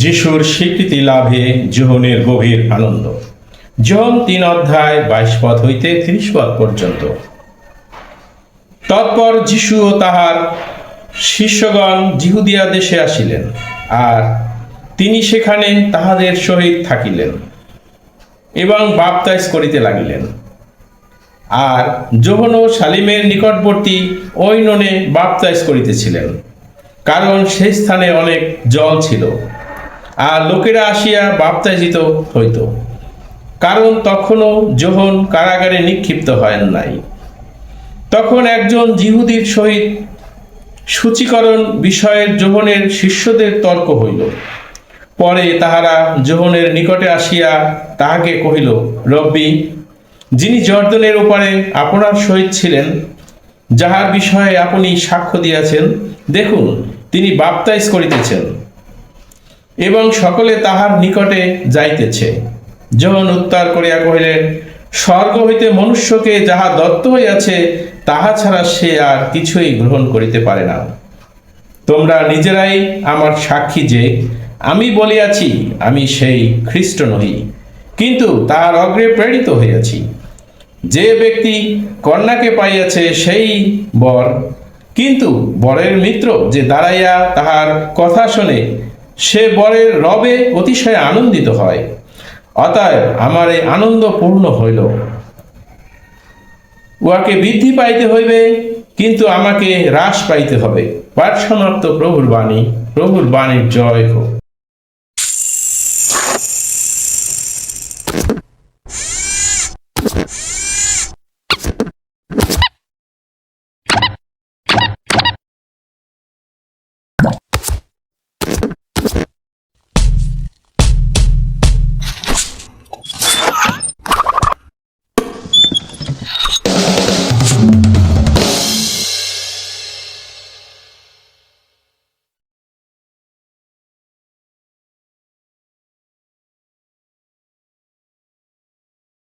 যিশুর স্বীকৃতি লাভে যোহনের গভীর আনন্দ। যোহন 3 অধ্যায় 22 পদ হইতে 30 পদ পর্যন্ত। তৎপর যিশু ও তাহার শিষ্যগণ জিহুদিয়া দেশে আসিলেন, আর তিনি সেখানে তাহাদের সহিত থাকিলেন এবং বাপ্তাইজ করিতে লাগিলেন। আর যোহনও শালিমের নিকটবর্তী ঐননে বাপ্তাইজ করিতেছিলেন, কারণ সেই স্থানে অনেক জল ছিল, আর লোকেরা আসিয়া বাপ্তাইজিত হইত, কারণ তখনও যোহন কারাগারে নিক্ষিপ্ত হয় নাই। তখন একজন জিহুদীর সহিত সূচীকরণ বিষয়ের যোহনের শিষ্যদের তর্ক হইল। পরে তাহারা যোহনের নিকটে আসিয়া তাহাকে কহিল, রব্বি, যিনি জর্দনের ওপারে আপনার সহিত ছিলেন, যাহার বিষয়ে আপনি সাক্ষ্য দিয়াছেন, দেখুন, তিনি বাপ্তাইজ করিতেছেন এবং সকলে তাহার নিকটে যাইতেছে। যোহন উত্তর করিয়া কহিলেন, স্বর্গ হইতে মনুষ্যকে যাহা দত্ত হইয়াছে, তাহা ছাড়া সে আর কিছুই গ্রহণ করিতে পারে না। তোমরা নিজেরাই আমার সাক্ষী যে আমি বলিয়াছি, আমি সেই খ্রিস্ট নহি, কিন্তু তাহার অগ্রে প্রেরিত হইয়াছি। যে ব্যক্তি কন্যাকে পাইয়াছে সেই বর, কিন্তু বরের মিত্র যে দাঁড়াইয়া তাহার কথা শোনে, সে বরের রবে অতিশয় আনন্দিত হয়। অতএব আমার এই আনন্দ পূর্ণ হইল। উহাকে বৃদ্ধি পাইতে হইবে, কিন্তু আমাকে হ্রাস পাইতে হবে। পাঠ সমাপ্ত। প্রভুর বাণী। প্রভুর বাণীর জয় হোক।